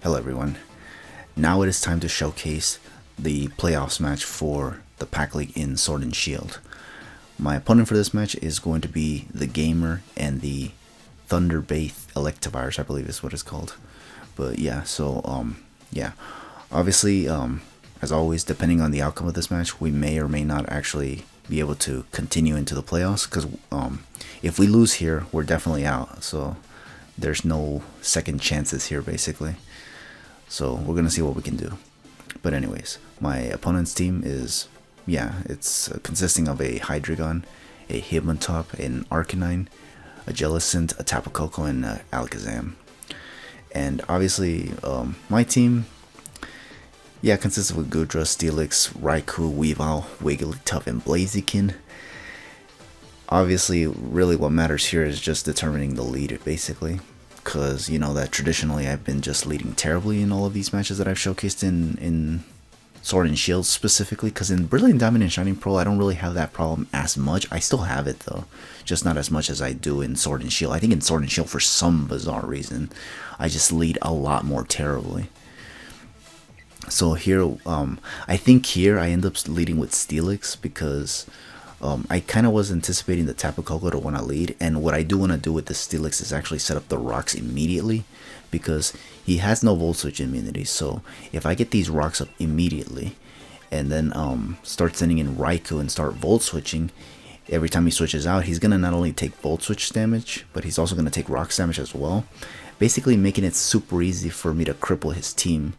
Hello everyone. Now it is time to showcase the playoffs match for the PAC League in Sword and Shield. My opponent for this match is going to be the Gamer and the Thunderbath Electivires, I believe is what it's called. But yeah, obviously, as always, depending on the outcome of this match, we may or may not actually be able to continue into the playoffs, because if we lose here, we're definitely out. So there's no second chances here, basically. So we're gonna see what we can do. But anyways, my opponent's team is, it's consisting of a Hydreigon, a Hitmontop, an Arcanine, a Jellicent, a Tapu Koko, and a Alakazam. And obviously, my team, consists of Goodra, Steelix, Raikou, Weavile, Wigglytuff, and Blaziken. Obviously, really what matters here is just determining the lead, basically. Because, you know, that traditionally I've been just leading terribly in all of these matches that I've showcased in Sword and Shield specifically. Because in Brilliant Diamond and Shining Pearl, I don't really have that problem as much. I still have it, though. Just not as much as I do in Sword and Shield. I think in Sword and Shield, for some bizarre reason, I just lead a lot more terribly. So here, I think here I end up leading with Steelix because I kind of was anticipating the Tapu Koko to want to lead, and what I do want to do with the Steelix is actually set up the rocks immediately, because he has no Volt Switch immunity. So if I get these rocks up immediately, and then start sending in Raikou and start Volt Switching, every time he switches out, he's going to not only take Volt Switch damage, but he's also going to take Rocks damage as well, basically making it super easy for me to cripple his team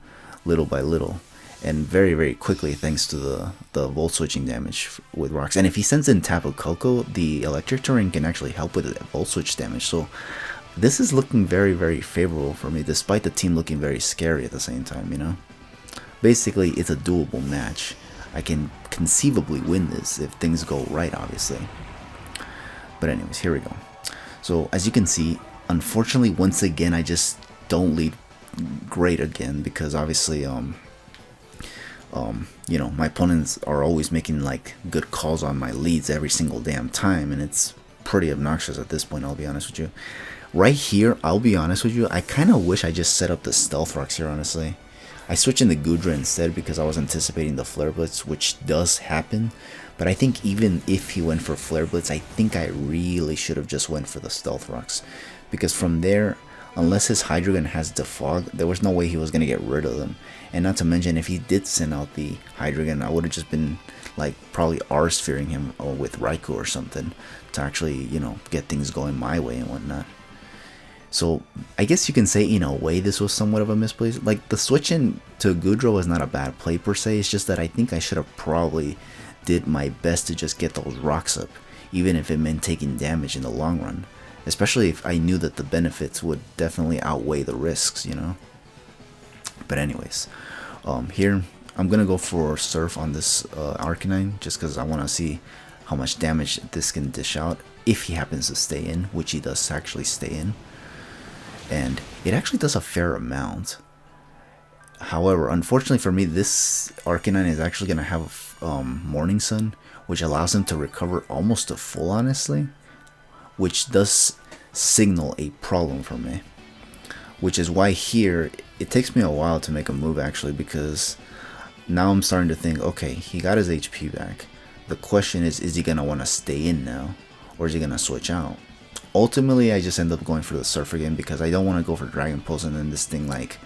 little by little. And very, very quickly, thanks to the Volt Switching damage with Rocks. And if he sends in Tapu Koko, the Electric Terrain can actually help with the Volt Switch damage. So this is looking very, very favorable for me, despite the team looking very scary at the same time, you know? Basically, it's a doable match. I can conceivably win this if things go right, obviously. But anyways, here we go. So as you can see, unfortunately, once again, I just don't lead great again, because obviously, you know, my opponents are always making like good calls on my leads every single damn time, and it's pretty obnoxious at this point, I'll be honest with you. Right here, I'll be honest with you, I kind of wish I just set up the Stealth Rocks here, honestly. I switched in the Goodra instead because I was anticipating the Flare Blitz, which does happen, but I think even if he went for Flare Blitz, I think I really should have just went for the Stealth Rocks, because from there, unless his Hydreigon has Defog, there was no way he was going to get rid of them. And not to mention, if he did send out the Hydreigon, I would have just been like probably R-sphering him with Raikou or something to actually, you know, get things going my way and whatnot. So I guess you can say in a way this was somewhat of a misplay. Like the switch in to Goodra was not a bad play per se, it's just that I think I should have probably did my best to just get those rocks up, even if it meant taking damage in the long run. Especially if I knew that the benefits would definitely outweigh the risks, you know. But anyways, here I'm gonna go for Surf on this Arcanine, just because I want to see how much damage this can dish out if he happens to stay in, which he does actually stay in, and it actually does a fair amount. However, unfortunately for me, this Arcanine is actually gonna have Morning Sun, which allows him to recover almost to full, honestly, which does signal a problem for me. Which is why here, it takes me a while to make a move actually, because now I'm starting to think, okay, he got his HP back. The question is he going to want to stay in now, or is he going to switch out? Ultimately, I just end up going for the Surf again, because I don't want to go for Dragon Pulse and then this thing, like,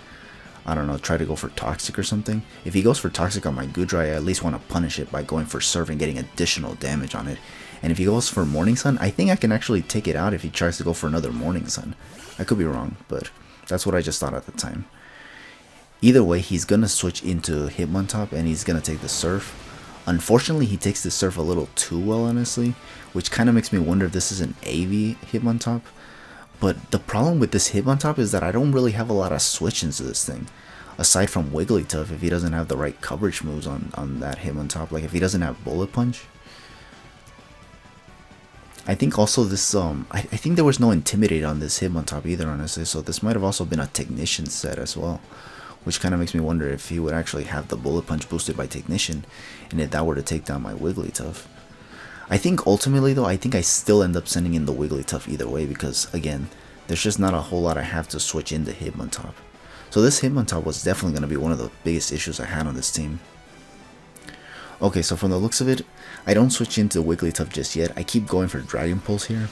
I don't know, try to go for Toxic or something. If he goes for Toxic on my Goodra, I at least want to punish it by going for Surf and getting additional damage on it. And if he goes for Morning Sun, I think I can actually take it out if he tries to go for another Morning Sun. I could be wrong, but that's what I just thought at the time. Either way, he's going to switch into Hitmontop and he's going to take the Surf. Unfortunately, he takes the Surf a little too well, honestly, which kind of makes me wonder if this is an AV Hitmontop. But the problem with this Hitmontop is that I don't really have a lot of switch into this thing. Aside from Wigglytuff, if he doesn't have the right coverage moves on that Hitmontop, like if he doesn't have Bullet Punch. I think also this, I think there was no Intimidate on this Hitmontop either, honestly, so this might have also been a Technician set as well, which kind of makes me wonder if he would actually have the Bullet Punch boosted by Technician, and if that were to take down my Wigglytuff. I think ultimately though, I think I still end up sending in the Wigglytuff either way, because again, there's just not a whole lot I have to switch into Hitmontop. So this Hitmontop was definitely going to be one of the biggest issues I had on this team. Okay, so from the looks of it, I don't switch into Wigglytuff just yet. I keep going for Dragon Pulse here,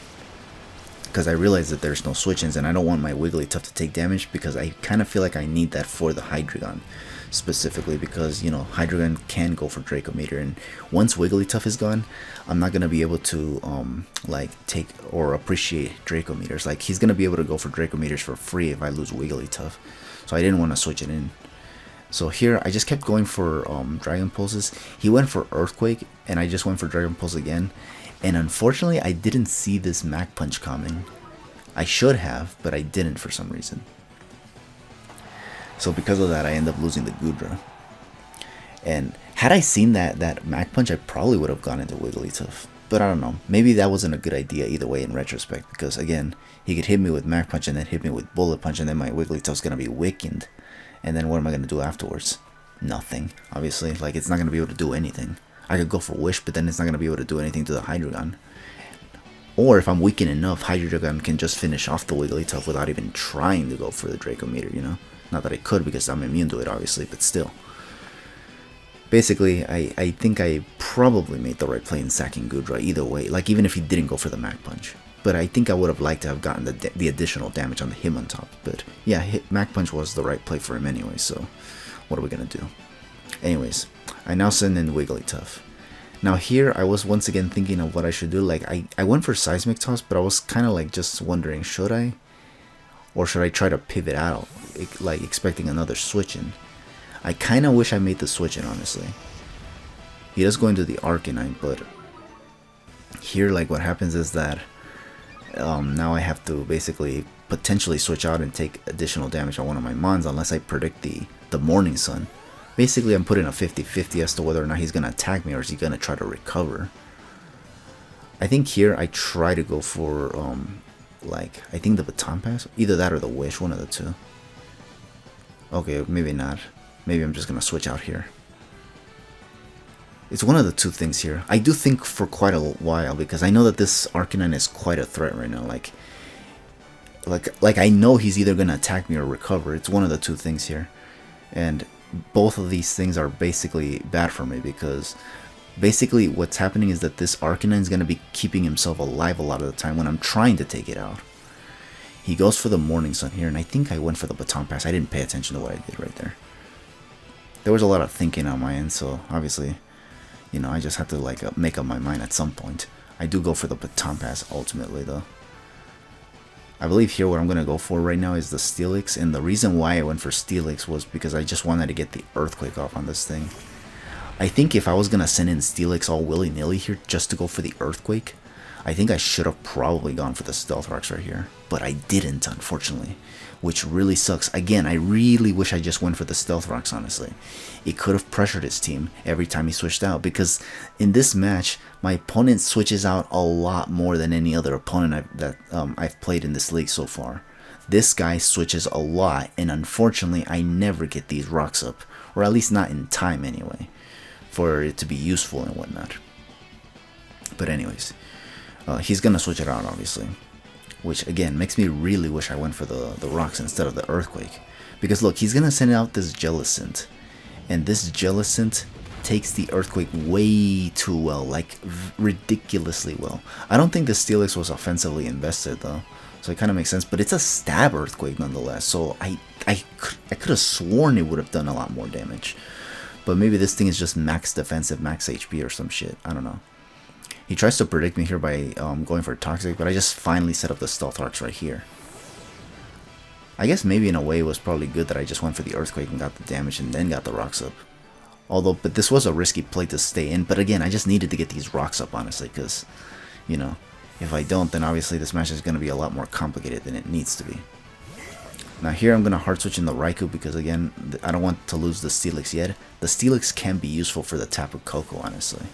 because I realize that there's no switch-ins, and I don't want my Wigglytuff to take damage, because I kind of feel like I need that for the Hydreigon, specifically because, you know, Hydreigon can go for Draco Meteor, and once Wigglytuff is gone, I'm not going to be able to, like, take or appreciate Draco Meteors. Like, he's going to be able to go for Draco Meteors for free if I lose Wigglytuff, so I didn't want to switch it in. So here, I just kept going for Dragon Pulses. He went for Earthquake, and I just went for Dragon Pulse again. And unfortunately, I didn't see this Mach Punch coming. I should have, but I didn't for some reason. So because of that, I end up losing the Goodra. And had I seen that Mach Punch, I probably would have gone into Wigglytuff. But I don't know. Maybe that wasn't a good idea either way in retrospect. Because again, he could hit me with Mach Punch and then hit me with Bullet Punch. And then my Wigglytuff's going to be weakened. And then what am I going to do afterwards? Nothing, obviously. Like, it's not going to be able to do anything. I could go for Wish, but then it's not going to be able to do anything to the Hydreigon. Or if I'm weakened enough, Hydreigon can just finish off the Wigglytuff without even trying to go for the Draco Meteor, you know? Not that I could, because I'm immune to it, obviously, but still. Basically, I think I probably made the right play in sacking Goodra either way. Like, even if he didn't go for the Mach Punch. But I think I would have liked to have gotten the additional damage on the Hitmontop. But yeah, Mach Punch was the right play for him anyway, so what are we going to do? Anyways, I now send in Wigglytuff. Now here, I was once again thinking of what I should do. Like, I went for Seismic Toss, but I was kind of like just wondering, should I? Or should I try to pivot out, like expecting another switch in? I kind of wish I made the switch in, honestly. He does go into the Arcanine, but here, like, what happens is that now I have to basically potentially switch out and take additional damage on one of my Mons unless I predict the Morning Sun. Basically, I'm putting a 50-50 as to whether or not he's going to attack me or is he going to try to recover. I think here I try to go for, like, I think the Baton Pass. Either that or the Wish, one of the two. Okay, maybe not. Maybe I'm just going to switch out here. It's one of the two things here. I do think for quite a while, because I know that this Arcanine is quite a threat right now. Like I know he's either going to attack me or recover. It's one of the two things here. And both of these things are basically bad for me, because basically what's happening is that this Arcanine is going to be keeping himself alive a lot of the time when I'm trying to take it out. He goes for the Morning Sun here, and I think I went for the Baton Pass. I didn't pay attention to what I did right there. There was a lot of thinking on my end, so obviously, you know, I just had to like make up my mind at some point. I do go for the Baton Pass ultimately, though. I believe here what I'm going to go for right now is the Steelix, and the reason why I went for Steelix was because I just wanted to get the Earthquake off on this thing. I think if I was going to send in Steelix all willy-nilly here just to go for the Earthquake, I think I should have probably gone for the Stealth Rocks right here. But I didn't, unfortunately, which really sucks. Again, I really wish I just went for the Stealth Rocks, honestly. It could have pressured his team every time he switched out, because in this match, my opponent switches out a lot more than any other opponent I've played in this league so far. This guy switches a lot, and unfortunately, I never get these rocks up, or at least not in time anyway, for it to be useful and whatnot. But anyways, he's gonna switch it out, obviously. Which, again, makes me really wish I went for the rocks instead of the Earthquake. Because, look, he's going to send out this Jellicent. And this Jellicent takes the Earthquake way too well. Like, ridiculously well. I don't think the Steelix was offensively invested, though. So it kind of makes sense. But it's a stab Earthquake, nonetheless. So I could have sworn it would have done a lot more damage. But maybe this thing is just max defensive, max HP or some shit. I don't know. He tries to predict me here by going for Toxic, but I just finally set up the Stealth Rocks right here. I guess maybe in a way it was probably good that I just went for the Earthquake and got the damage and then got the rocks up. But this was a risky play to stay in, but again, I just needed to get these rocks up, honestly, because, you know, if I don't, then obviously this match is going to be a lot more complicated than it needs to be. Now here I'm going to hard switch in the Raikou because, again, I don't want to lose the Steelix yet. The Steelix can be useful for the Tapu Koko, honestly.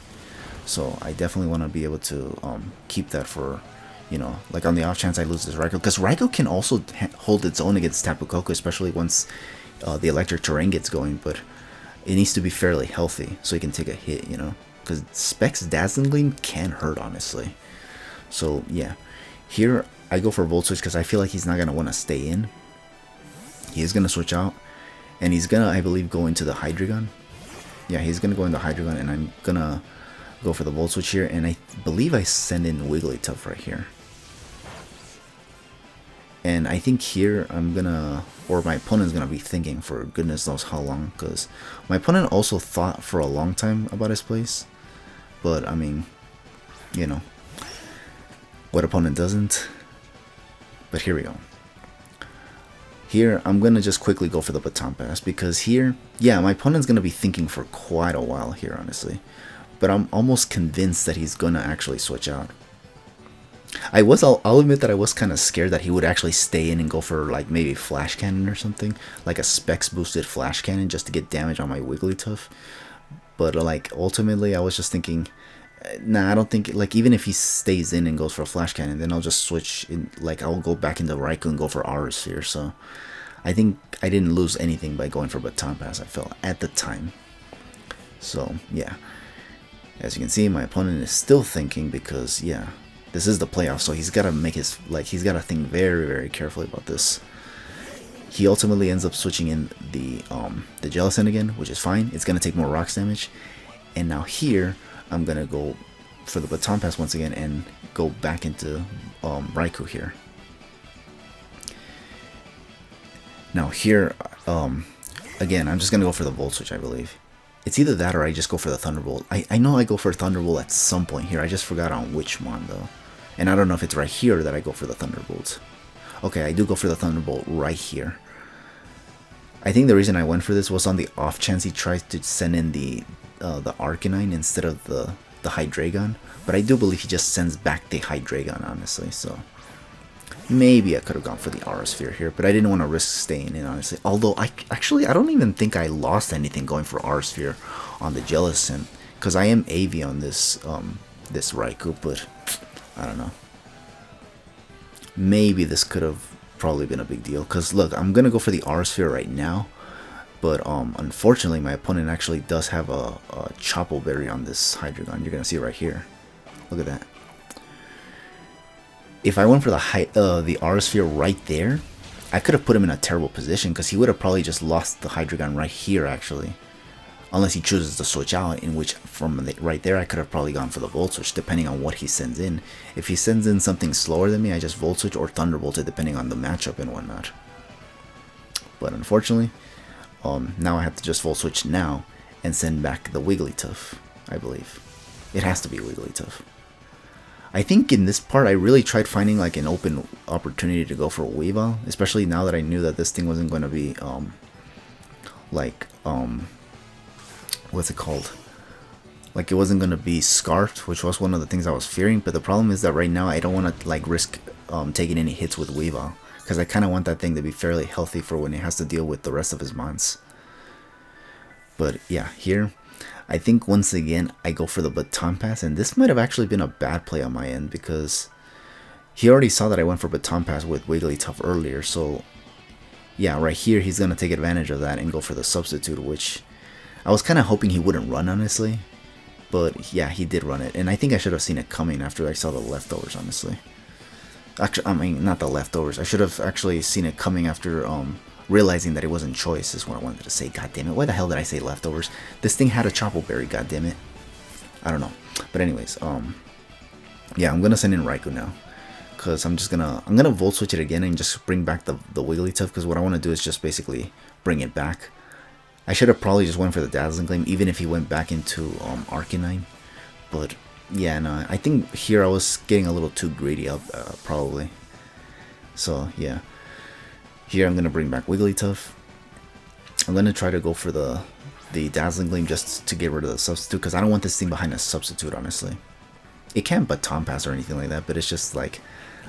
So I definitely want to be able to keep that for, you know, like on the off chance I lose this Raikou. Because Raikou can also hold its own against Tapu Koko, especially once the electric terrain gets going. But it needs to be fairly healthy so it can take a hit, you know. Because Specs Dazzling Gleam can hurt, honestly. So yeah, here I go for Volt Switch because I feel like he's not going to want to stay in. He's gonna switch out, and he's gonna, I believe, go into the Hydreigon. Yeah, he's gonna go into Hydreigon, and I'm gonna go for the Volt Switch here, and I believe I send in Wigglytuff right here. And I think here I'm gonna, or my opponent's gonna be thinking for goodness knows how long, because my opponent also thought for a long time about his place. But I mean, you know, what opponent doesn't? But here we go. Here, I'm going to just quickly go for the Baton Pass, because here, yeah, my opponent's going to be thinking for quite a while here, honestly. But I'm almost convinced that he's going to actually switch out. I'll admit that I was kind of scared that he would actually stay in and go for like maybe Flash Cannon or something. Like a Specs boosted Flash Cannon just to get damage on my Wigglytuff. But like ultimately I was just thinking, nah, I don't think, like even if he stays in and goes for a Flash Cannon, then I'll just switch in, like I'll go back into Raikou and go for Aura Sphere. So I think I didn't lose anything by going for Baton Pass, I felt, at the time. So yeah, as you can see, my opponent is still thinking, because yeah, this is the playoff, so he's got to make his, like, he's got to think very, very carefully about this. He ultimately ends up switching in the Jellicent again, which is fine. It's going to take more rocks damage. And now here, I'm going to go for the Baton Pass once again and go back into Raikou here. Now here, again, I'm just going to go for the Volt Switch, I believe. It's either that or I just go for the Thunderbolt. I know I go for Thunderbolt at some point here. I just forgot on which one, though. And I don't know if it's right here that I go for the Thunderbolt. Okay, I do go for the Thunderbolt right here. I think the reason I went for this was on the off chance he tries to send in the Arcanine instead of the Hydreigon. But I do believe he just sends back the Hydreigon, honestly. So maybe I could have gone for the Aura Sphere here, but I didn't want to risk staying in, honestly. Although I don't even think I lost anything going for Aura Sphere on the Jellicent, because I am AV on this this Raikou, but I don't know. Maybe this could have probably been a big deal, because look, I'm gonna go for the Aura Sphere right now, but unfortunately my opponent actually does have a Chople Berry on this Hydreigon. You're gonna see it right here. Look at that. If I went for the Aura Sphere right there, I could have put him in a terrible position, because he would have probably just lost the Hydreigon right here, actually. Unless he chooses to switch out, in which from right there I could have probably gone for the Volt Switch, depending on what he sends in. If he sends in something slower than me, I just Volt Switch or Thunderbolt it, depending on the matchup and whatnot. But unfortunately, now I have to just Volt Switch now and send back the Wigglytuff, I believe. It has to be Wigglytuff. I think in this part I really tried finding like an open opportunity to go for a Weavile, especially now that I knew that this thing wasn't going to be what's it called? Like it wasn't going to be Scarfed, which was one of the things I was fearing. But the problem is that right now I don't want to like risk taking any hits with Weavile, because I kind of want that thing to be fairly healthy for when it has to deal with the rest of his mons. But yeah, here I think once again I go for the Baton Pass, and this might have actually been a bad play on my end, because he already saw that I went for Baton Pass with Wigglytuff earlier. So yeah, right here he's going to take advantage of that and go for the Substitute, which I was kind of hoping he wouldn't run, honestly. But yeah, he did run it, and I think I should have seen it coming after I saw the leftovers, honestly. Actually, I mean, not the leftovers. I should have actually seen it coming after realizing that it wasn't choice, is what I wanted to say. God damn it, why the hell did I say leftovers? This thing had a Chople Berry, god damn it. I don't know. But anyways, yeah, I'm gonna send in Raikou now, because I'm gonna Volt Switch it again and just bring back the Wigglytuff, because what I want to do is just basically bring it back. I should have probably just went for the Dazzling Gleam, even if he went back into Arcanine. But yeah, no, I think here I was getting a little too greedy up, probably. So yeah, here I'm gonna bring back Wigglytuff. I'm gonna try to go for the Dazzling Gleam just to get rid of the Substitute, because I don't want this thing behind a Substitute, honestly. It can't Baton Pass or anything like that, but it's just like,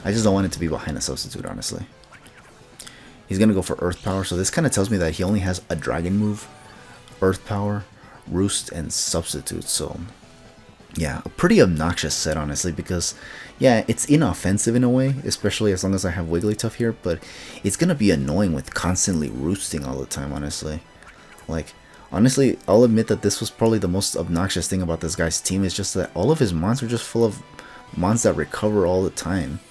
I just don't want it to be behind a Substitute, honestly. He's going to go for Earth Power, so this kind of tells me that he only has a Dragon move, Earth Power, Roost, and Substitute. So yeah, a pretty obnoxious set, honestly, because yeah, it's inoffensive in a way, especially as long as I have Wigglytuff here, but it's going to be annoying with constantly roosting all the time, honestly. Like, honestly, I'll admit that this was probably the most obnoxious thing about this guy's team, is just that all of his mons are just full of mons that recover all the time.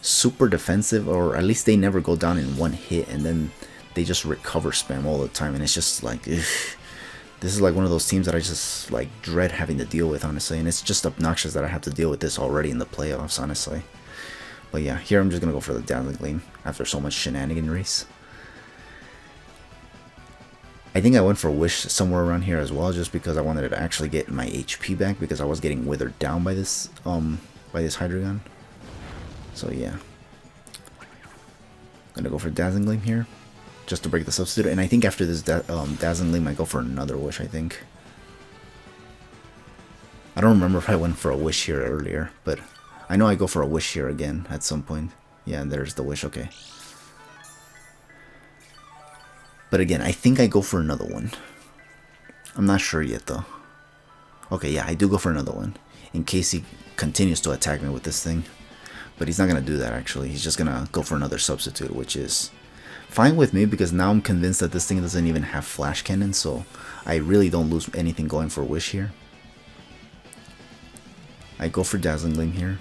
Super defensive, or at least they never go down in one hit, and then they just recover spam all the time, and it's just like, ugh. This is like one of those teams that I just like dread having to deal with, honestly, and it's just obnoxious that I have to deal with this already in the playoffs, honestly. But yeah, here I'm just gonna go for the Dazzling Gleam after so much shenaniganries. I think I went for Wish somewhere around here as well, just because I wanted to actually get my HP back, because I was getting withered down by this Hydreigon. So yeah, gonna go for Dazzling Gleam here, just to break the substitute. And I think after this Dazzling Gleam, I go for another Wish, I think. I don't remember if I went for a Wish here earlier, but I know I go for a Wish here again at some point. Yeah, and there's the Wish, okay. But again, I think I go for another one. I'm not sure yet though. Okay, yeah, I do go for another one, in case he continues to attack me with this thing. But he's not going to do that actually. He's just going to go for another substitute, which is fine with me, because now I'm convinced that this thing doesn't even have Flash Cannon, so I really don't lose anything going for Wish here. I go for Dazzling Gleam here,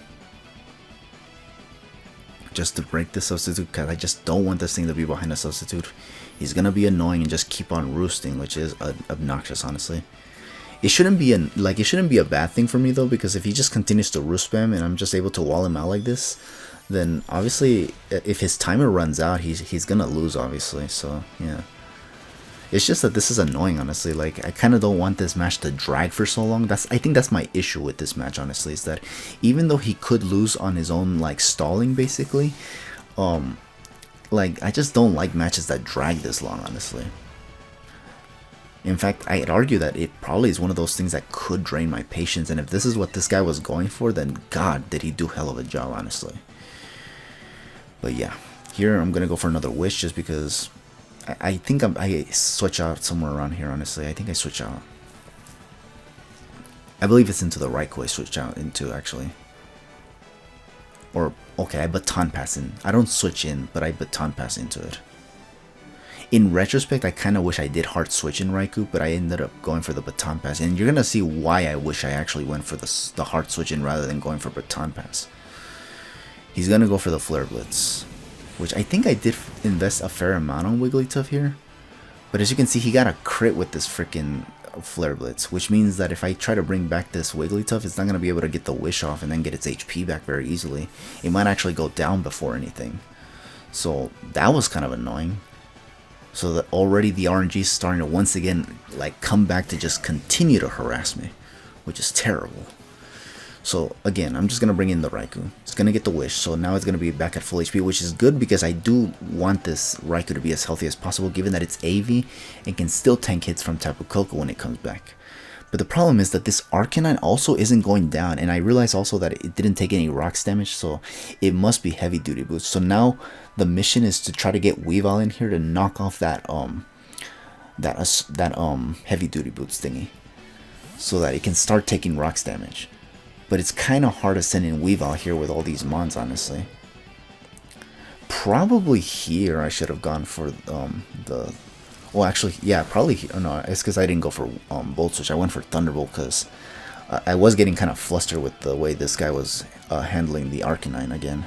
just to break the substitute, because I just don't want this thing to be behind a substitute. He's gonna be annoying and just keep on roosting, which is obnoxious, honestly. It shouldn't be a bad thing for me though, because if he just continues to roost spam and I'm just able to wall him out like this, then obviously if his timer runs out, he's gonna lose, obviously. So yeah, it's just that this is annoying, honestly. Like, I kind of don't want this match to drag for so long. I think that's my issue with this match, honestly, is that even though he could lose on his own, like, stalling, basically, like, I just don't like matches that drag this long, honestly. In fact, I'd argue that it probably is one of those things that could drain my patience, and if this is what this guy was going for, then god, did he do hell of a job, honestly. But yeah, here I'm gonna go for another Wish, just because I think I switch out somewhere around here, honestly. I think I switch out. I believe it's into the Raikou I switch out into, actually. Or, okay, I baton pass in. I don't switch in, but I baton pass into it. In retrospect, I kind of wish I did hard switch in Raikou, but I ended up going for the baton pass. And you're going to see why I wish I actually went for the hard switch in rather than going for baton pass. He's going to go for the Flare Blitz, which I think I did invest a fair amount on Wigglytuff here. But as you can see, he got a crit with this freaking Flare Blitz, which means that if I try to bring back this Wigglytuff, it's not going to be able to get the Wish off and then get its HP back very easily. It might actually go down before anything. So that was kind of annoying. So that already the RNG is starting to once again like come back to just continue to harass me, which is terrible. So again, I'm just going to bring in the Raikou. It's going to get the Wish, so now it's going to be back at full HP, which is good because I do want this Raikou to be as healthy as possible, given that it's AV and can still tank hits from Tapu Koko when it comes back. But the problem is that this Arcanine also isn't going down, and I realize also that it didn't take any rocks damage, so it must be heavy duty boost. So now the mission is to try to get Weavile in here to knock off that heavy duty boots thingy, so that it can start taking rocks damage. But it's kind of hard to send in Weavile here with all these mons, honestly. Probably here I should have gone for the... Well, actually, yeah, probably... No, it's because I didn't go for Volt Switch. I went for Thunderbolt because I was getting kind of flustered with the way this guy was handling the Arcanine again.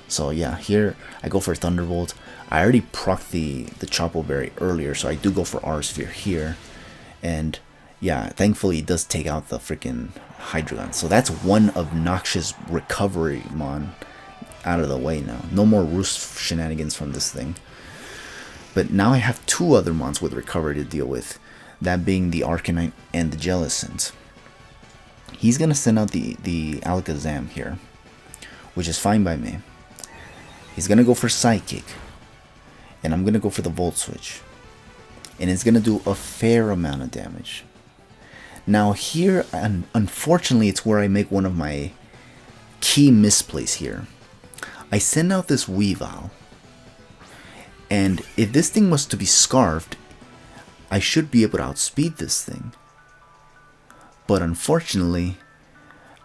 So yeah, here I go for Thunderbolt. I already procced the Chopo Berry earlier, so I do go for Aura Sphere here. And yeah, thankfully it does take out the freaking Hydreigon. So that's one obnoxious recovery mon out of the way now. No more roost shenanigans from this thing. But now I have two other mons with recovery to deal with. That being the Arcanine and the Jellicent. He's going to send out the Alakazam here, which is fine by me. He's going to go for Psychic. And I'm going to go for the Volt Switch. And it's going to do a fair amount of damage. Now here, unfortunately, it's where I make one of my key misplays here. I send out this Weavile. And if this thing was to be Scarfed, I should be able to outspeed this thing. But unfortunately,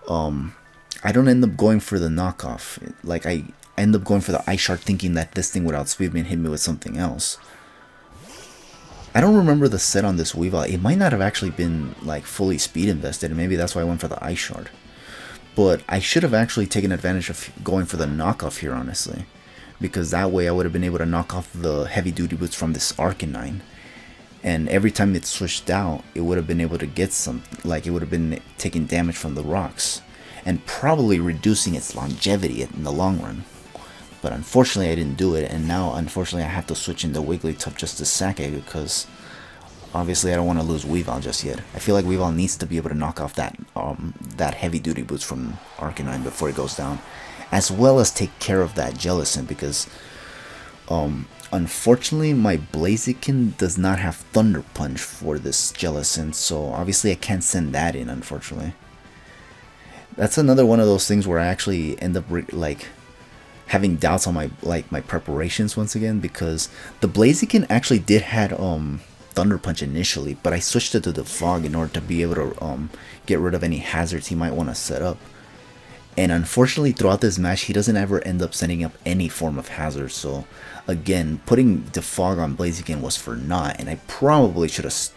I don't end up going for the knockoff. Like, I end up going for the Ice Shard thinking that this thing would outspeed me and hit me with something else. I don't remember the set on this Weavile. It might not have actually been like fully speed invested, and maybe that's why I went for the Ice Shard. But I should have actually taken advantage of going for the knockoff here, honestly. because that way I would have been able to knock off the heavy duty boots from this Arcanine. And every time it switched out, it would have been able to get some, like it would have been taking damage from the rocks, and probably reducing its longevity in the long run. But unfortunately I didn't do it, and now unfortunately I have to switch into Wigglytuff just to sack it, because obviously I don't want to lose Weavile just yet. I feel like Weavile needs to be able to knock off that heavy duty boots from Arcanine before it goes down, as well as take care of that Jellicent, because unfortunately my Blaziken does not have Thunder Punch for this Jellicent, so obviously I can't send that in, unfortunately. That's another one of those things where I actually end up like having doubts on my preparations once again, because the Blaziken actually did had Thunder Punch initially, but I switched it to the Fog in order to be able to get rid of any hazards he might want to set up. And unfortunately throughout this match he doesn't ever end up setting up any form of hazard, so again putting the Fog on Blaziken was for naught, and I probably should have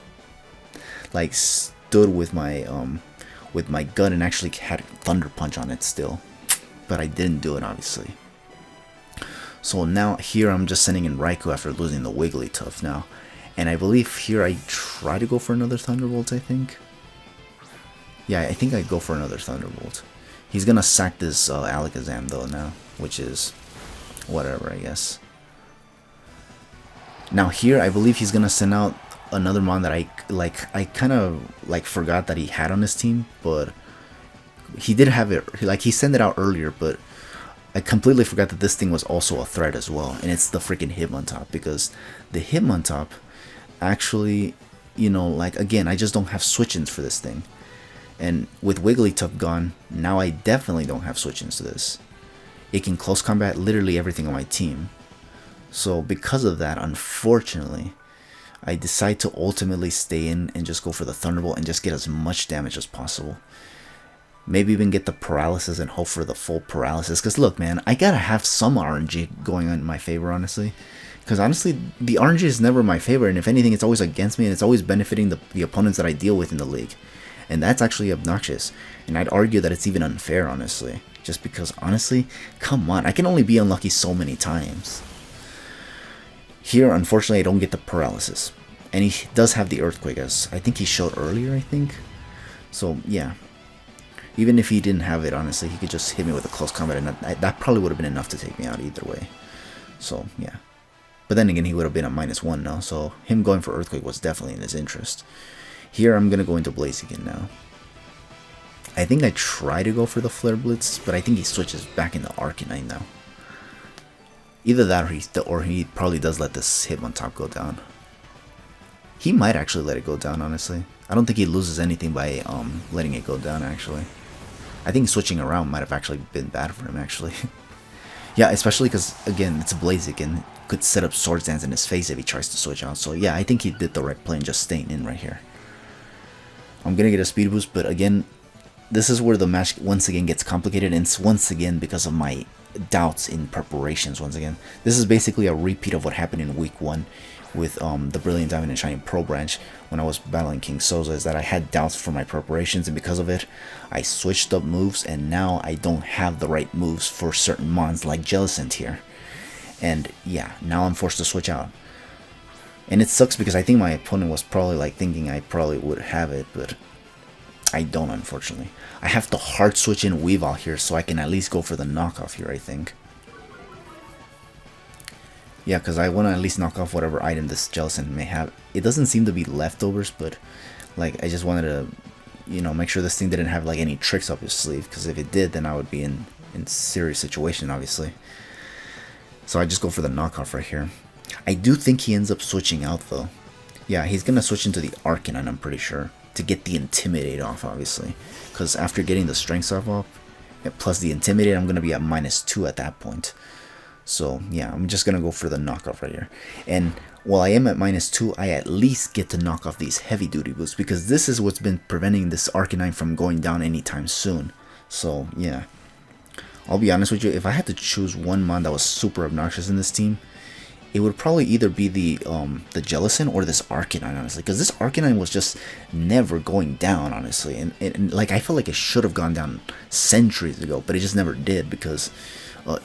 like stood with my gut and actually had Thunder Punch on it still, but I didn't do it obviously. So now here I'm just sending in Raikou after losing the Wigglytuff now. And I believe here I try to go for another Thunderbolt, I think. Yeah, I think I go for another Thunderbolt. He's gonna sack this Alakazam though now, which is whatever, I guess. Now here I believe he's gonna send out another Mon that I kind of forgot that he had on his team, but he did have it, like he sent it out earlier, but I completely forgot that this thing was also a threat as well, and it's the freaking Hitmontop, because the Hitmontop actually, you know, like again, I just don't have switch-ins for this thing. And with Wigglytuff gone, now I definitely don't have switch-ins to this. It can close combat literally everything on my team. So because of that, unfortunately, I decide to ultimately stay in and just go for the Thunderbolt and just get as much damage as possible. Maybe even get the paralysis and hope for the full paralysis. Because look, man, I gotta have some RNG going on in my favor, honestly. Because honestly, the RNG is never my favor, and if anything, it's always against me, and it's always benefiting the opponents that I deal with in the league. And that's actually obnoxious. And I'd argue that it's even unfair, honestly. Just because, honestly, come on, I can only be unlucky so many times. Here, unfortunately, I don't get the paralysis. And he does have the Earthquake, as I think he showed earlier, I think. So, yeah. Even if he didn't have it, honestly, he could just hit me with a close combat, and that probably would have been enough to take me out either way. So, yeah. But then again, he would have been at -1 now, so him going for Earthquake was definitely in his interest. Here, I'm going to go into Blaziken now. I think I try to go for the Flare Blitz, but I think he switches back into Arcanine now. Either that, or he probably does let this Hitmontop go down. He might actually let it go down, honestly. I don't think he loses anything by letting it go down, actually. I think switching around might have actually been bad for him, actually. Yeah, especially because, again, it's a Blaziken. Could set up Swords Dance in his face if he tries to switch out. So, yeah, I think he did the right play in just staying in right here. I'm going to get a speed boost, but again, this is where the match once again gets complicated, and it's once again because of my doubts in preparations once again. This is basically a repeat of what happened in week 1 with the Brilliant Diamond and Shining Pearl branch when I was battling King Soza, is that I had doubts for my preparations, and because of it, I switched up moves, and now I don't have the right moves for certain mons like Jellicent here. And yeah, now I'm forced to switch out. And it sucks because I think my opponent was probably like thinking I probably would have it, but I don't, unfortunately. I have to hard switch in Weavile here so I can at least go for the knockoff here, I think. Yeah, because I want to at least knock off whatever item this Jellicent may have. It doesn't seem to be leftovers, but like I just wanted to, you know, make sure this thing didn't have like any tricks up his sleeve, because if it did, then I would be in serious situation, obviously. So I just go for the knockoff right here. I do think he ends up switching out though. Yeah, he's gonna switch into the Arcanine, I'm pretty sure, to get the Intimidate off, obviously, because after getting the Strength off plus the Intimidate, I'm gonna be at -2 at that point. So yeah, I'm just gonna go for the knockoff right here. And while I am at -2, I at least get to knock off these heavy duty boosts, because this is what's been preventing this Arcanine from going down anytime soon. So yeah, I'll be honest with you, if I had to choose one mon that was super obnoxious in this team, it would probably either be the Jellicent or this Arcanine, honestly, because this Arcanine was just never going down, honestly, and like I feel like it should have gone down centuries ago, but it just never did, because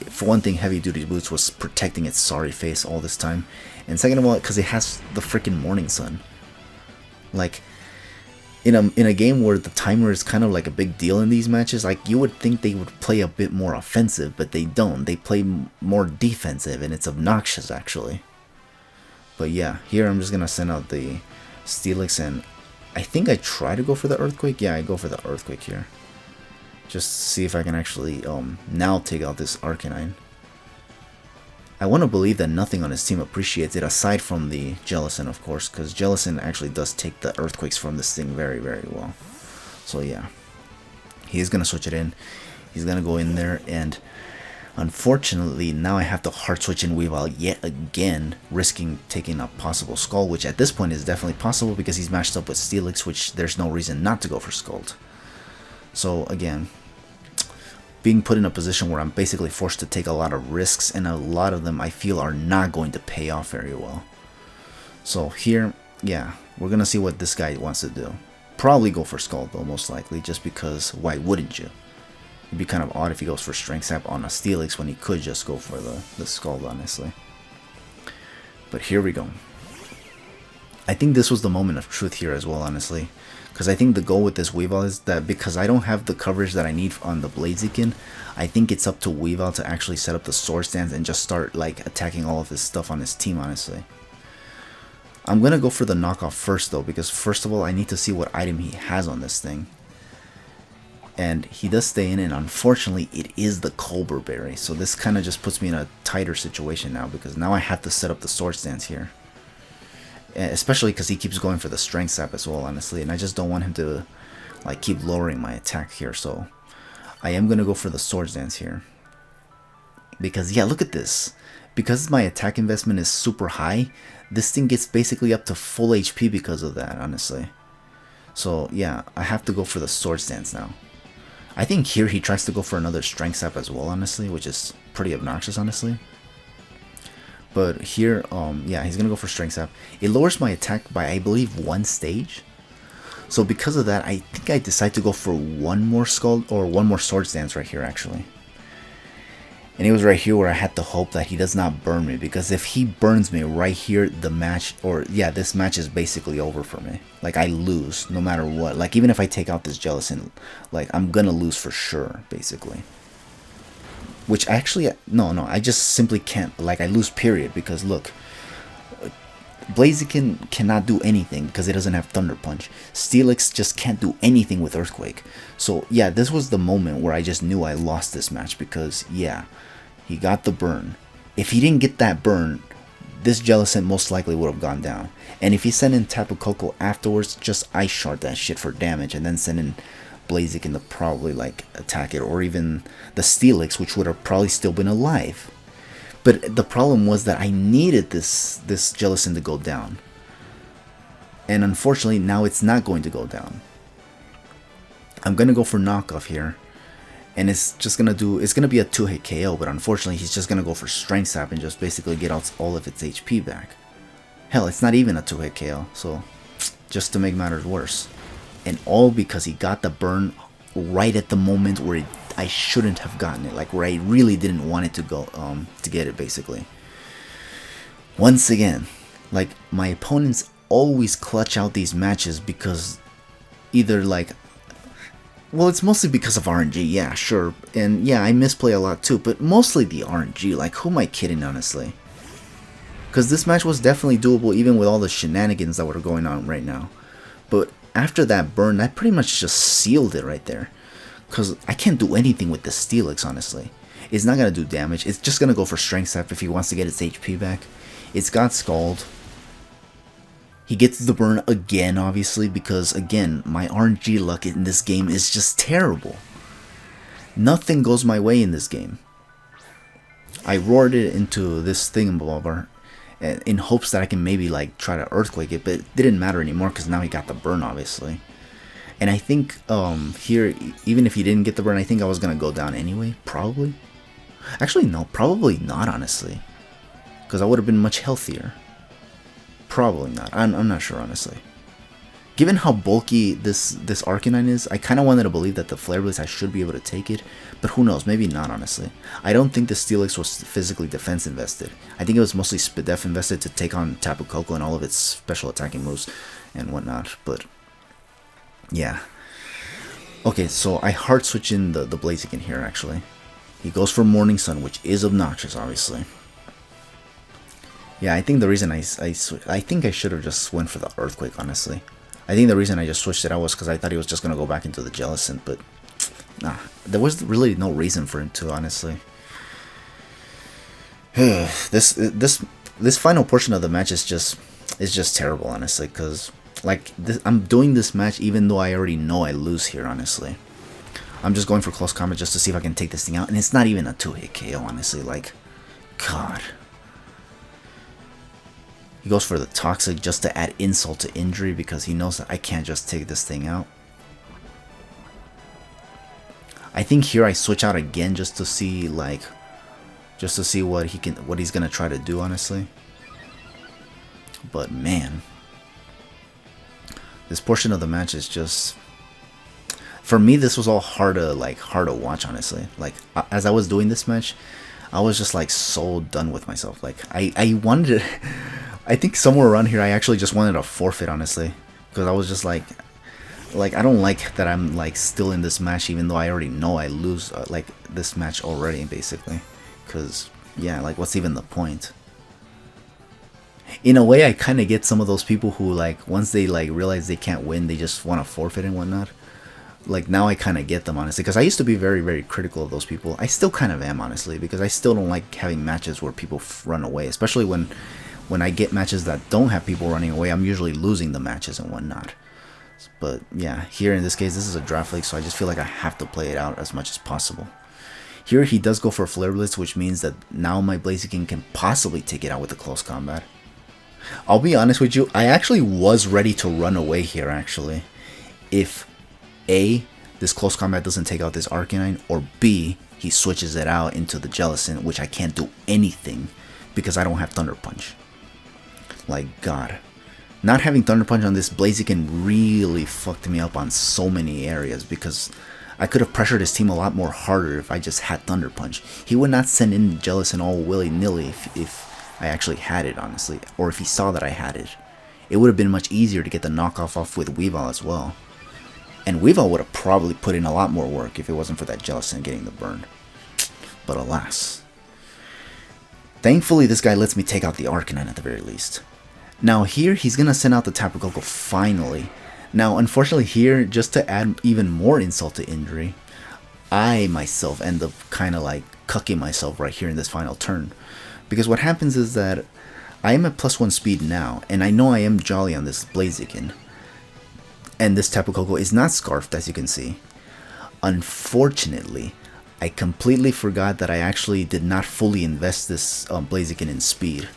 For one thing, heavy duty boots was protecting its sorry face all this time, and second of all, because it has the freaking morning sun. Like, in a game where the timer is kind of like a big deal in these matches, like you would think they would play a bit more offensive, but they don't. They play more defensive, and it's obnoxious actually. But yeah, here I'm just gonna send out the Steelix, and I think I try to go for the Earthquake. Yeah, I go for the Earthquake here. Just see if I can actually now take out this Arcanine. I want to believe that nothing on his team appreciates it aside from the Jellicent, of course, because Jellicent actually does take the Earthquakes from this thing very, very well. So yeah, he's going to switch it in. He's going to go in there, and unfortunately now I have to hard switch in Weavile yet again, risking taking a possible Scald, which at this point is definitely possible because he's matched up with Steelix, which there's no reason not to go for Scald. So again, being put in a position where I'm basically forced to take a lot of risks, and a lot of them I feel are not going to pay off very well. So here, yeah, we're going to see what this guy wants to do. Probably go for Scald though, most likely, just because why wouldn't you? It'd be kind of odd if he goes for Strength Sap on a Steelix when he could just go for the Scald, honestly. But here we go. I think this was the moment of truth here as well, honestly. Because I think the goal with this Weavile is that because I don't have the coverage that I need on the Blaziken, I think it's up to Weavile to actually set up the Sword Stance and just start like attacking all of his stuff on his team, honestly. I'm going to go for the knockoff first though, because first of all I need to see what item he has on this thing. And he does stay in, and unfortunately it is the Colbur Berry. So this kind of just puts me in a tighter situation now, because now I have to set up the Sword Stance here. Especially because he keeps going for the Strength Sap as well, honestly, and I just don't want him to like keep lowering my attack here. So I am gonna go for the Sword Dance here, because yeah, look at this. Because my attack investment is super high, this thing gets basically up to full HP because of that, honestly. So yeah, I have to go for the Sword Stance now. I think here he tries to go for another Strength Sap as well, honestly, which is pretty obnoxious, honestly. But here, yeah, he's going to go for Strength Sap. It lowers my attack by, I believe, 1 stage. So because of that, I think I decide to go for one more Scald, or one more Sword Stance right here, actually. And it was right here where I had to hope that he does not burn me. Because if he burns me right here, the match, or yeah, this match is basically over for me. Like, I lose no matter what. Like, even if I take out this Jellicent, like, I'm going to lose for sure, basically. Which actually, no, I just simply can't, like, I lose period, because look, Blaziken cannot do anything because it doesn't have Thunder Punch. Steelix just can't do anything with Earthquake. So yeah, this was the moment where I just knew I lost this match, because yeah, he got the burn. If he didn't get that burn, this Jellicent most likely would have gone down. And if he sent in Tapu Koko afterwards, just Ice Shard that shit for damage, and then send in Blaziken to probably like attack it, or even the Steelix, which would have probably still been alive. But the problem was that I needed this Jellicent to go down, and unfortunately now it's not going to go down. I'm gonna go for knockoff here, and it's just gonna be a 2-hit KO. But unfortunately he's just gonna go for Strength Sap and just basically get out all of its HP back. Hell, it's not even a 2-hit KO, so just to make matters worse. And all because he got the burn right at the moment where I shouldn't have gotten it, like where I really didn't want it to go, to get it, basically. Once again, like, my opponents always clutch out these matches because either like, well, it's mostly because of RNG, yeah, sure, and yeah, I misplay a lot too, but mostly the RNG. Like, who am I kidding, honestly? Because this match was definitely doable even with all the shenanigans that were going on right now. But after that burn, that pretty much just sealed it right there. Because I can't do anything with the Steelix, honestly. It's not going to do damage. It's just going to go for Strength Sap if he wants to get its HP back. It's got Scald. He gets the burn again, obviously, because, again, my RNG luck in this game is just terrible. Nothing goes my way in this game. I roared it into this thingamabob in hopes that I can maybe like try to Earthquake it, but it didn't matter anymore because now he got the burn, obviously. And I think here, even if he didn't get the burn, I think I was gonna go down anyway, probably. Actually, no, probably not, honestly, because I would have been much healthier. Probably not. I'm not sure, honestly. Given how bulky this Arcanine is, I kind of wanted to believe that the Flare Blitz I should be able to take it, but who knows, maybe not honestly. I don't think the Steelix was physically defense invested. I think it was mostly Spidef invested to take on Tapu Koko and all of its special attacking moves and whatnot, but yeah. Okay, so I hard switch in the Blaziken here actually. He goes for Morning Sun, which is obnoxious obviously. Yeah, I think the reason I think I should have just went for the Earthquake honestly. I think the reason I just switched it out was because I thought he was just going to go back into the Jellicent, but nah, there was really no reason for him to, honestly. this final portion of the match is just terrible, honestly, because like I'm doing this match even though I already know I lose here, honestly. I'm just going for close combat just to see if I can take this thing out, and it's not even a 2-hit KO, honestly, like, God. He goes for the Toxic just to add insult to injury because he knows that I can't just take this thing out. I think here I switch out again just to see what he's gonna try to do, honestly. But man, this portion of the match is just, for me, this was all hard to watch, honestly. Like as I was doing this match, I was just like so done with myself. Like I wanted to, I think somewhere around here I actually just wanted to forfeit, honestly, because I was just like I don't like that I'm like still in this match even though I already know I lose like this match already, basically. Because yeah, like what's even the point? In a way, I kind of get some of those people who like once they like realize they can't win, they just want to forfeit and whatnot. Like now I kind of get them, honestly, because I used to be very, very critical of those people. I still kind of am, honestly, because I still don't like having matches where people run away, especially when I get matches that don't have people running away. I'm usually losing the matches and whatnot. But yeah, here in this case, this is a draft league, so I just feel like I have to play it out as much as possible. Here he does go for Flare Blitz, which means that now my Blaziken can possibly take it out with a close combat. I'll be honest with you, I actually was ready to run away here, actually. If A, this close combat doesn't take out this Arcanine, or B, he switches it out into the Jellicent, which I can't do anything because I don't have Thunder Punch. Like, God. Not having Thunder Punch on this Blaziken really fucked me up on so many areas because I could have pressured his team a lot more harder if I just had Thunder Punch. He would not send in Jellicent all willy-nilly if I actually had it, honestly, or if he saw that I had it. It would have been much easier to get the knockoff off with Weavile as well. And Weavile would have probably put in a lot more work if it wasn't for that Jellicent getting the burn. But alas. Thankfully, this guy lets me take out the Arcanine at the very least. Now here, he's going to send out the Tapu Koko finally. Now, unfortunately here, just to add even more insult to injury, I myself end up kind of like cucking myself right here in this final turn. Because what happens is that I am at +1 speed now, and I know I am jolly on this Blaziken. And this Tapu Koko is not scarfed, as you can see. Unfortunately, I completely forgot that I actually did not fully invest this Blaziken in speed.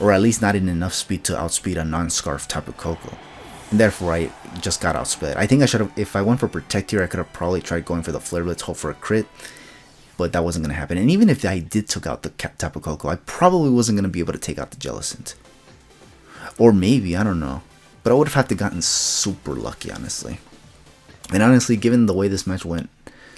Or at least not in enough speed to outspeed a non-scarfed Tapu Koko. And therefore, I just got outsped. I think I should have, if I went for Protect here, I could have probably tried going for the Flare Blitz, hope for a crit. But that wasn't going to happen. And even if I did took out the Tapu Koko, I probably wasn't going to be able to take out the Jellicent. Or maybe, I don't know. But I would have had to gotten super lucky, honestly. And honestly, given the way this match went,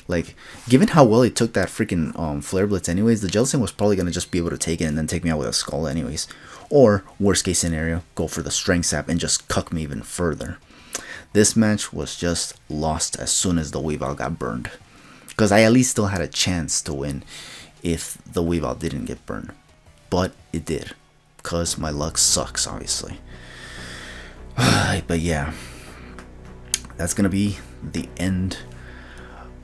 like, given how well he took that freaking Flare Blitz anyways, the Jellicent was probably going to just be able to take it and then take me out with a Skull anyways. Or, worst case scenario, go for the Strength Sap and just cuck me even further. This match was just lost as soon as the Weavile got burned. Because I at least still had a chance to win if the Weavile didn't get burned. But it did. Because my luck sucks, obviously. But yeah. That's going to be the end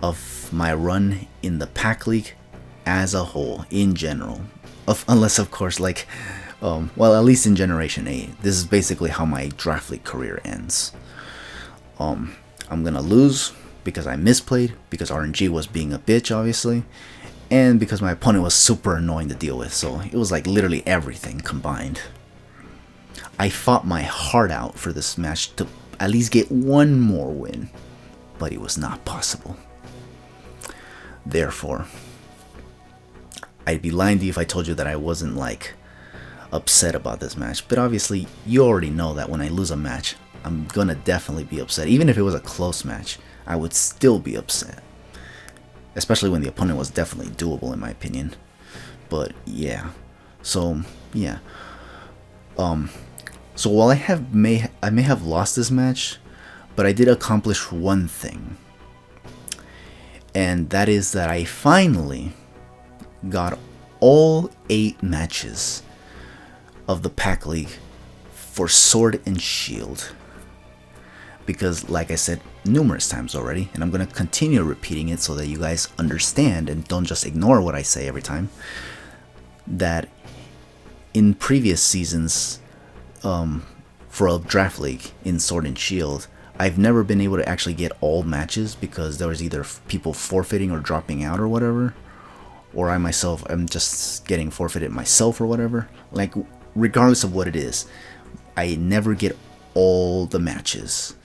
of my run in the PAC League as a whole, in general. Unless, of course, like, well, at least in Generation 8. This is basically how my Draft League career ends. I'm going to lose because I misplayed, because RNG was being a bitch, obviously, and because my opponent was super annoying to deal with, so it was like literally everything combined. I fought my heart out for this match to at least get one more win, but it was not possible. Therefore, I'd be lying to you if I told you that I wasn't like upset about this match, but obviously you already know that when I lose a match, I'm gonna definitely be upset. Even if it was a close match, I would still be upset. Especially when the opponent was definitely doable, in my opinion. But yeah, so yeah. So while I may have lost this match, but I did accomplish one thing, and that is that I finally got all 8 matches of the PAC League for Sword and Shield. Because, like I said numerous times already, and I'm going to continue repeating it so that you guys understand and don't just ignore what I say every time, that in previous seasons for a draft league in Sword and Shield, I've never been able to actually get all matches because there was either people forfeiting or dropping out or whatever, or I myself am just getting forfeited myself or whatever. Like, regardless of what it is, I never get all the matches.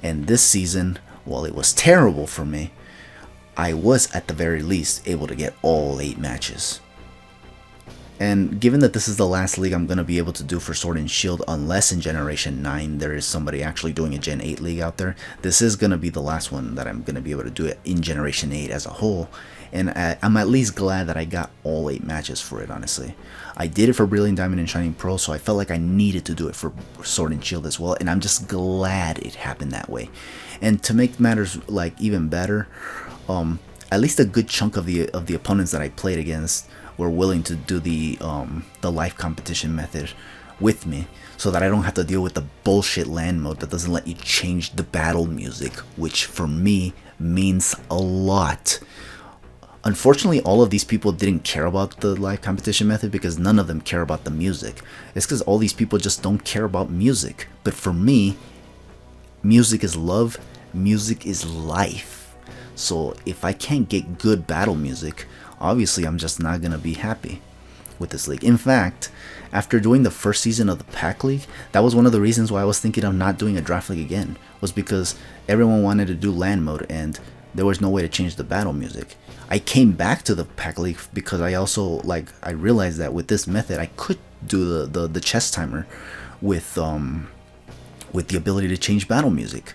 And this season, while it was terrible for me, I was at the very least able to get all 8 matches. And given that this is the last league I'm going to be able to do for Sword and Shield, unless in Generation 9 there is somebody actually doing a Gen 8 league out there, this is going to be the last one that I'm going to be able to do it in Generation 8 as a whole. And I'm at least glad that I got all 8 matches for it, honestly. I did it for Brilliant Diamond and Shining Pearl, so I felt like I needed to do it for Sword and Shield as well, and I'm just glad it happened that way. And to make matters like even better, at least a good chunk of the opponents that I played against were willing to do the life competition method with me, so that I don't have to deal with the bullshit land mode that doesn't let you change the battle music, which for me means a lot. Unfortunately, all of these people didn't care about the live competition method because none of them care about the music. It's because all these people just don't care about music. But for me, music is love, music is life. So if I can't get good battle music, obviously I'm just not going to be happy with this league. In fact, after doing the first season of the PAC League, that was one of the reasons why I was thinking of not doing a draft league again, was because everyone wanted to do land mode and there was no way to change the battle music. I came back to the PAC League because I also, I realized that with this method I could do the chess timer with the ability to change battle music,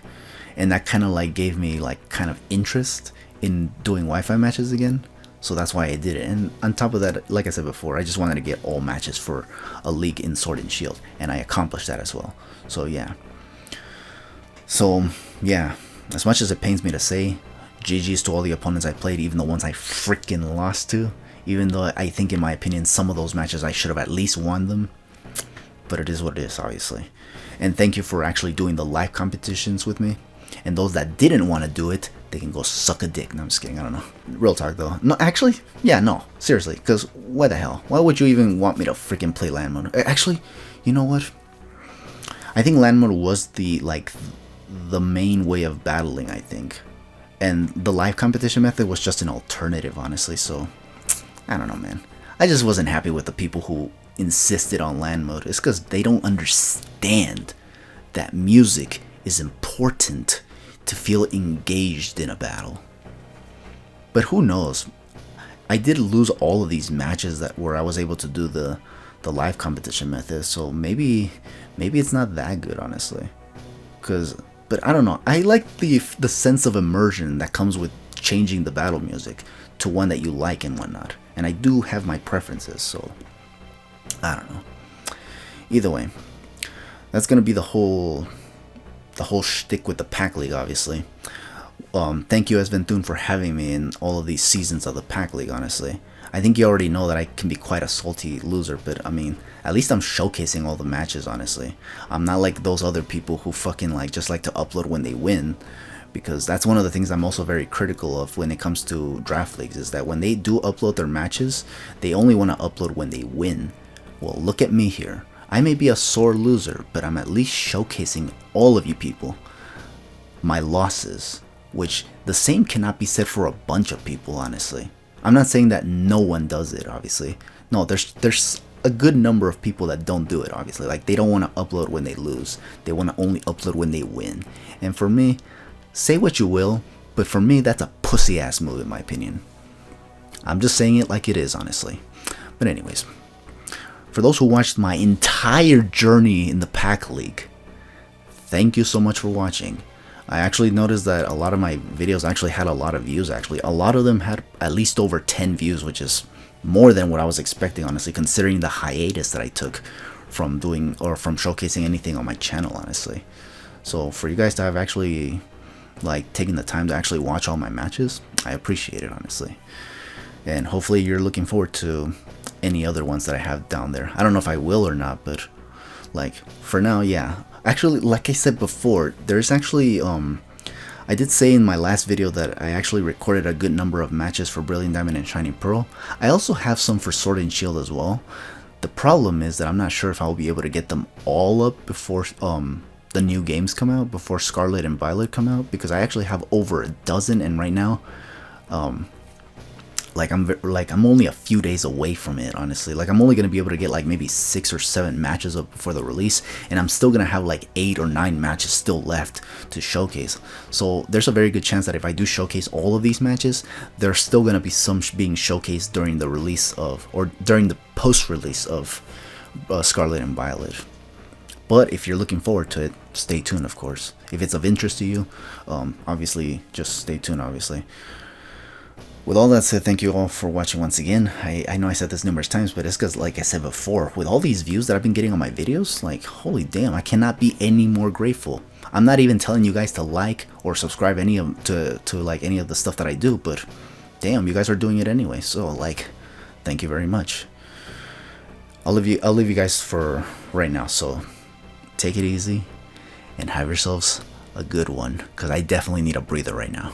and that kind of gave me kind of interest in doing Wi-Fi matches again. So that's why I did it. And on top of that, like I said before, I just wanted to get all matches for a league in Sword and Shield, and I accomplished that as well. So yeah, as much as it pains me to say, GG's to all the opponents I played, even the ones I freaking lost to. Even though I think, in my opinion, some of those matches I should have at least won them. But it is what it is, obviously. And thank you for actually doing the live competitions with me. And those that didn't want to do it, they can go suck a dick. No, I'm just kidding. I don't know. Real talk, though. No, actually, yeah, no. Seriously. Because why the hell? Why would you even want me to freaking play land mode? Actually, you know what? I think land mode was the main way of battling, I think. And the live competition method was just an alternative, honestly. So, I don't know, man. I just wasn't happy with the people who insisted on land mode. It's because they don't understand that music is important to feel engaged in a battle. But who knows? I did lose all of these matches where I was able to do the live competition method. So maybe it's not that good, honestly. But I don't know. I like the sense of immersion that comes with changing the battle music to one that you like and whatnot. And I do have my preferences, so I don't know. Either way, that's gonna be the whole shtick with the PAC League, obviously. Thank you, Esventhun, for having me in all of these seasons of the PAC League, honestly. I think you already know that I can be quite a salty loser, but I mean, at least I'm showcasing all the matches, honestly. I'm not like those other people who fucking just like to upload when they win, because that's one of the things I'm also very critical of when it comes to draft leagues, is that when they do upload their matches, they only want to upload when they win. Well, look at me here. I may be a sore loser, but I'm at least showcasing all of you people my losses, which the same cannot be said for a bunch of people, honestly. I'm not saying that no one does it, obviously. No, there's a good number of people that don't do it, obviously. They don't want to upload when they lose. They want to only upload when they win. And for me, say what you will, but for me, that's a pussy-ass move, in my opinion. I'm just saying it like it is, honestly. But anyways, for those who watched my entire journey in the PAC League, thank you so much for watching. I actually noticed that a lot of my videos actually had a lot of views. Actually, a lot of them had at least over 10 views, which is more than what I was expecting, honestly, considering the hiatus that I took from doing or from showcasing anything on my channel, honestly. So for you guys to have actually like taking the time to actually watch all my matches, I appreciate it, honestly. And hopefully you're looking forward to any other ones that I have down there. I don't know if I will or not, but like for now, yeah. Actually, like I said before, there's actually I did say in my last video that I actually recorded a good number of matches for Brilliant Diamond and Shining Pearl. I also have some for Sword and Shield as well. The problem is that I'm not sure if I'll be able to get them all up before the new games come out, before Scarlet and Violet come out, because I actually have over a dozen, and right now I'm only a few days away from it, honestly. Like, I'm only gonna be able to get like maybe 6 or 7 matches up before the release, and I'm still gonna have like 8 or 9 matches still left to showcase. So there's a very good chance that if I do showcase all of these matches, there's still gonna be some being showcased during the release of, or during the post-release of Scarlet and Violet. But if you're looking forward to it, stay tuned, of course. If it's of interest to you, obviously just stay tuned, obviously. With all that said, thank you all for watching once again. I know I said this numerous times, but it's because, like I said before, with all these views that I've been getting on my videos, like, holy damn, I cannot be any more grateful. I'm not even telling you guys to like or subscribe any of to like any of the stuff that I do, but damn, you guys are doing it anyway. So like, thank you very much. I'll leave you guys for right now. So take it easy and have yourselves a good one, because I definitely need a breather right now.